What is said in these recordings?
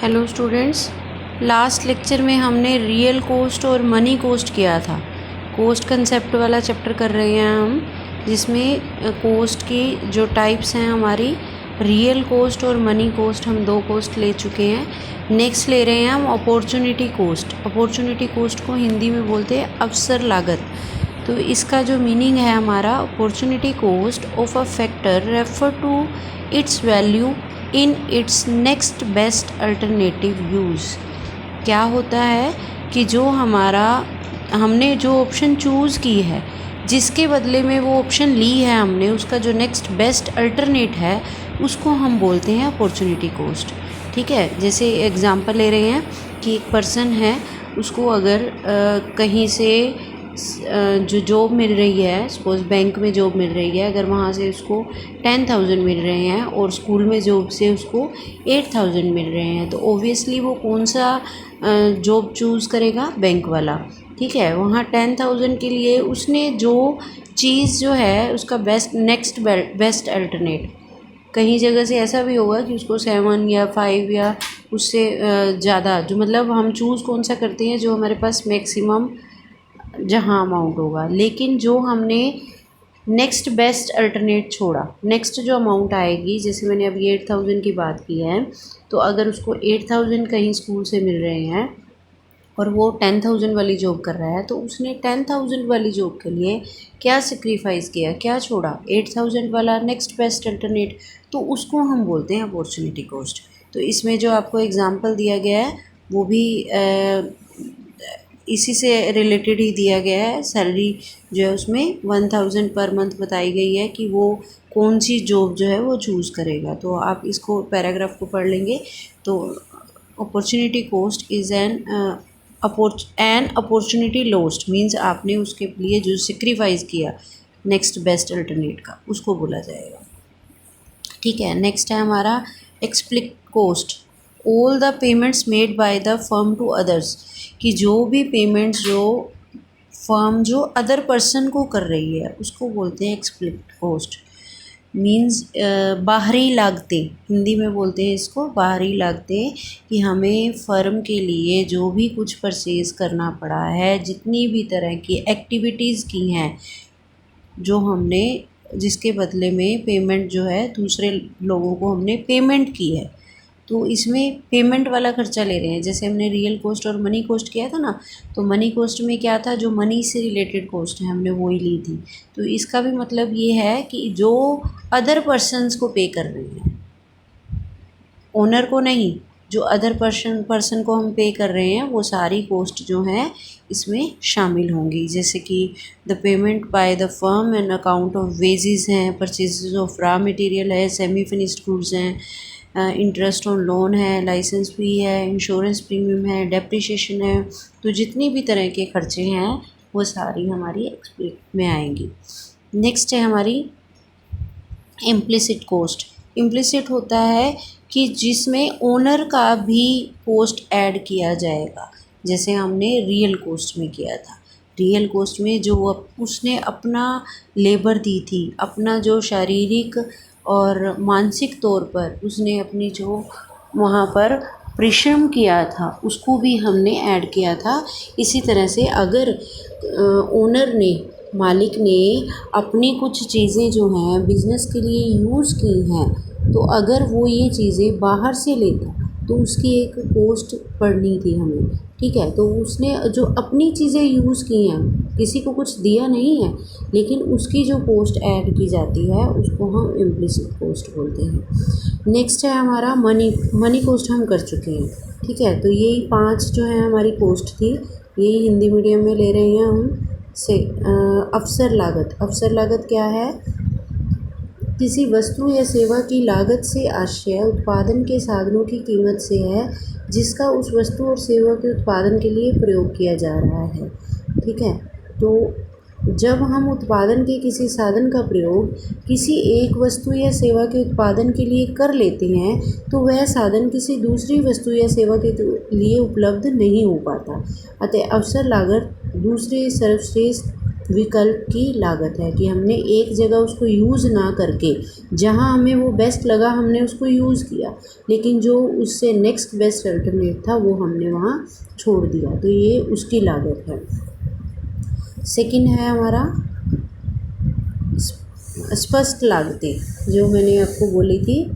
Hello students, last lecture में हमने real cost और मनी कॉस्ट किया था। कॉस्ट कंसेप्ट वाला चैप्टर कर रहे हैं हम, जिसमें कॉस्ट की जो टाइप्स हैं हमारी रियल कॉस्ट और मनी कॉस्ट, हम दो कॉस्ट ले चुके हैं। नेक्स्ट ले रहे हैं हम अपॉर्चुनिटी कॉस्ट। अपॉर्चुनिटी कॉस्ट को हिंदी में बोलते हैं अवसर लागत। तो इसका जो मीनिंग है हमारा, opportunity cost of a factor refer to its value in its next best alternative use. क्या होता है कि जो हमने जो ऑप्शन चूज़ की है, जिसके बदले में वो ऑप्शन ली है हमने, उसका जो नेक्स्ट बेस्ट अल्टरनेट है उसको हम बोलते हैं अपॉर्चुनिटी कॉस्ट। ठीक है, जैसे एग्जांपल ले रहे हैं कि एक पर्सन है, उसको अगर कहीं से जो जॉब मिल रही है, सपोज़ बैंक में जॉब मिल रही है, अगर वहाँ से उसको 10,000 मिल रहे हैं और स्कूल में जॉब से उसको 8,000 मिल रहे हैं, तो ओबियसली वो कौन सा जॉब चूज़ करेगा? बैंक वाला। ठीक है, वहाँ 10,000 के लिए उसने जो चीज़ जो है उसका नेक्स्ट बेस्ट अल्टरनेट, कहीं जगह से ऐसा भी होगा कि उसको 7 या 5 या उससे ज़्यादा, जो मतलब हम चूज़ कौन सा करते हैं, जो हमारे पास मैक्सिमम जहाँ अमाउंट होगा, लेकिन जो हमने नेक्स्ट बेस्ट अल्टरनेट छोड़ा, नेक्स्ट जो अमाउंट आएगी, जैसे मैंने अभी 8,000 की बात की है, तो अगर उसको 8,000 कहीं स्कूल से मिल रहे हैं और वो 10,000 वाली जॉब कर रहा है, तो उसने 10,000 वाली जॉब के लिए क्या सेक्रीफाइस किया, क्या छोड़ा? 8,000 वाला नेक्स्ट बेस्ट अल्टरनेट। तो उसको हम बोलते हैं अपॉर्चुनिटी कॉस्ट। तो इसमें जो आपको एग्जांपल दिया गया है वो भी इसी से रिलेटेड ही दिया गया है। सैलरी जो है उसमें 1,000 पर मंथ बताई गई है कि वो कौन सी जॉब जो है वो चूज़ करेगा। तो आप इसको पैराग्राफ को पढ़ लेंगे। तो opportunity cost is an opportunity lost, means आपने उसके लिए जो सेक्रीफाइस किया नेक्स्ट बेस्ट अल्टरनेट का, उसको बोला जाएगा। ठीक है, नेक्स्ट है हमारा explicit cost. All the payments made by the firm to others, कि जो भी पेमेंट्स जो फर्म जो अदर पर्सन को कर रही है उसको बोलते हैं एक्सप्लिक कॉस्ट। मीन्स बाहरी लागतें, हिंदी में बोलते हैं इसको बाहरी लागतें, कि हमें फ़र्म के लिए जो भी कुछ परचेज़ करना पड़ा है, जितनी भी तरह की एक्टिविटीज़ की हैं, जो हमने जिसके बदले में पेमेंट जो है दूसरे लोगों को हमने पेमेंट की है, तो इसमें पेमेंट वाला खर्चा ले रहे हैं। जैसे हमने रियल कॉस्ट और मनी कॉस्ट किया था ना, तो मनी कॉस्ट में क्या था, जो मनी से रिलेटेड कॉस्ट है हमने वही ली थी। तो इसका भी मतलब ये है कि जो अदर पर्सन्स को पे कर रहे हैं, ओनर को नहीं, जो अदर पर्सन को हम पे कर रहे हैं, वो सारी कॉस्ट जो हैं इसमें शामिल होंगी। जैसे कि the payment by the firm and account of wages हैं, परचेजेस ऑफ रॉ मटेरियल है, सेमी फिनिश्ड गुड्स हैं, इंटरेस्ट ऑन लोन है, लाइसेंस फी है, इंश्योरेंस प्रीमियम है, डेप्रिसिएशन है। तो जितनी भी तरह के खर्चे हैं वो सारी हमारी एक्सप्लिक में आएंगी। नेक्स्ट है हमारी इम्प्लिसिट कॉस्ट। इम्प्लिसिट होता है कि जिसमें ओनर का भी कॉस्ट ऐड किया जाएगा, जैसे हमने रियल कॉस्ट में किया था। रियल कॉस्ट में जो उसने अपना लेबर दी थी, अपना जो शारीरिक और मानसिक तौर पर उसने अपनी जो वहाँ पर परिश्रम किया था, उसको भी हमने ऐड किया था। इसी तरह से अगर ओनर ने, मालिक ने अपनी कुछ चीज़ें जो हैं बिज़नेस के लिए यूज़ की हैं, तो अगर वो ये चीज़ें बाहर से लेता तो उसकी एक कॉस्ट पड़नी थी हमें। ठीक है, तो उसने जो अपनी चीज़ें यूज़ की हैं, किसी को कुछ दिया नहीं है, लेकिन उसकी जो कॉस्ट ऐड की जाती है उसको हम इम्प्लिसिट कॉस्ट बोलते हैं। नेक्स्ट है हमारा मनी कॉस्ट हम कर चुके हैं। ठीक है, तो यही 5 जो है हमारी कॉस्ट थी, यही हिंदी मीडियम में ले रहे हैं हम। से अवसर लागत। अवसर लागत क्या है? किसी वस्तु या सेवा की लागत से आशय उत्पादन के साधनों की कीमत से है, जिसका उस वस्तु और सेवा के उत्पादन के लिए प्रयोग किया जा रहा है। ठीक है, तो जब हम उत्पादन के किसी साधन का प्रयोग किसी एक वस्तु या सेवा के उत्पादन के लिए कर लेते हैं, तो वह साधन किसी दूसरी वस्तु या सेवा के लिए उपलब्ध नहीं हो पाता। अतः अवसर लागत दूसरे सर्वश्रेष्ठ विकल्प की लागत है कि हमने एक जगह उसको यूज़ ना करके जहाँ हमें वो बेस्ट लगा हमने उसको यूज़ किया, लेकिन जो उससे नेक्स्ट बेस्ट अल्टरनेट था वो हमने वहाँ छोड़ दिया, तो ये उसकी लागत है। सेकंड है हमारा स्पष्ट लागतें, जो मैंने आपको बोली थी,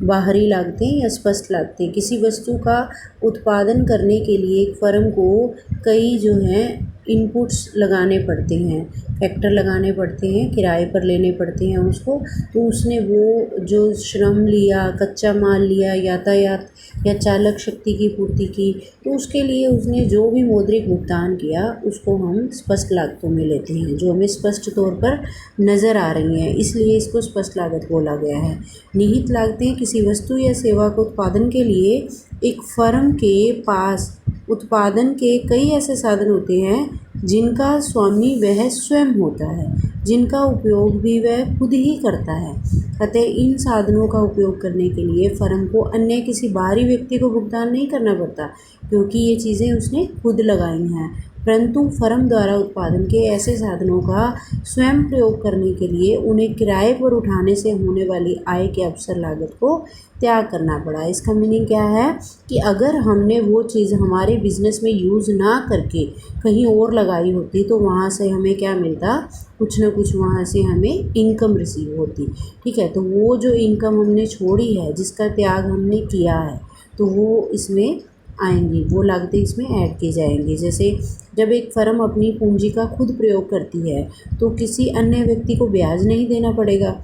बाहरी लागतें या स्पष्ट लागतें। किसी वस्तु का उत्पादन करने के लिए एक फर्म को कई जो हैं इनपुट्स लगाने पड़ते हैं, फैक्टर लगाने पड़ते हैं, किराए पर लेने पड़ते हैं उसको। तो उसने वो जो श्रम लिया, कच्चा माल लिया, यातायात या चालक शक्ति की पूर्ति की, तो उसके लिए उसने जो भी मौद्रिक भुगतान किया उसको हम स्पष्ट लागतों में लेते हैं, जो हमें स्पष्ट तौर पर नज़र आ रही हैं, इसलिए इसको स्पष्ट लागत बोला गया है। निहित लागतें किसी वस्तु या सेवा को उत्पादन के लिए एक फर्म के पास उत्पादन के कई ऐसे साधन होते हैं जिनका स्वामी वह स्वयं होता है, जिनका उपयोग भी वह खुद ही करता है। अतः इन साधनों का उपयोग करने के लिए फर्म को अन्य किसी बाहरी व्यक्ति को भुगतान नहीं करना पड़ता, क्योंकि ये चीज़ें उसने खुद लगाई हैं। परंतु फर्म द्वारा उत्पादन के ऐसे साधनों का स्वयं प्रयोग करने के लिए उन्हें किराए पर उठाने से होने वाली आय के अवसर लागत को त्याग करना पड़ा। इसका मीनिंग क्या है कि अगर हमने वो चीज़ हमारे बिजनेस में यूज़ ना करके कहीं और लगाई होती तो वहाँ से हमें क्या मिलता, कुछ ना कुछ वहाँ से हमें इनकम रिसीव होती। ठीक है, तो वो जो इनकम हमने छोड़ी है, जिसका त्याग हमने किया है, तो वो इसमें आएंगी, वो लागतें इसमें ऐड की जाएंगी। जैसे जब एक फर्म अपनी पूंजी का खुद प्रयोग करती है तो किसी अन्य व्यक्ति को ब्याज नहीं देना पड़ेगा।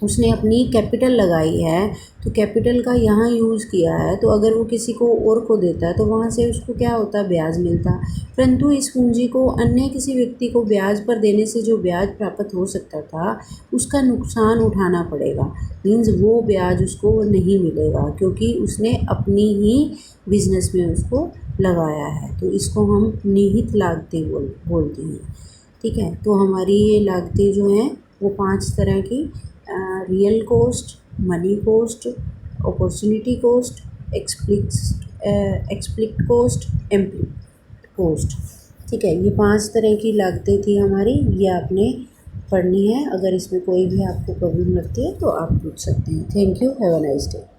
उसने अपनी कैपिटल लगाई है तो कैपिटल का यहाँ यूज़ किया है, तो अगर वो किसी को और को देता है तो वहाँ से उसको क्या होता है, ब्याज मिलता। परंतु इस पूंजी को अन्य किसी व्यक्ति को ब्याज पर देने से जो ब्याज प्राप्त हो सकता था उसका नुकसान उठाना पड़ेगा। मीन्स वो ब्याज उसको नहीं मिलेगा क्योंकि उसने अपनी ही बिजनेस में उसको लगाया है। तो इसको हम निहित लागतें बोलते हैं। ठीक है, तो हमारी ये लागतें जो हैं वो 5 तरह की, real cost, money cost, opportunity cost, explicit cost, implicit cost. ठीक है, ये 5 तरह की लागतें थी हमारी, ये आपने पढ़नी है। अगर इसमें कोई भी आपको प्रॉब्लम लगती है तो आप पूछ सकते हैं। Thank you, have a nice day.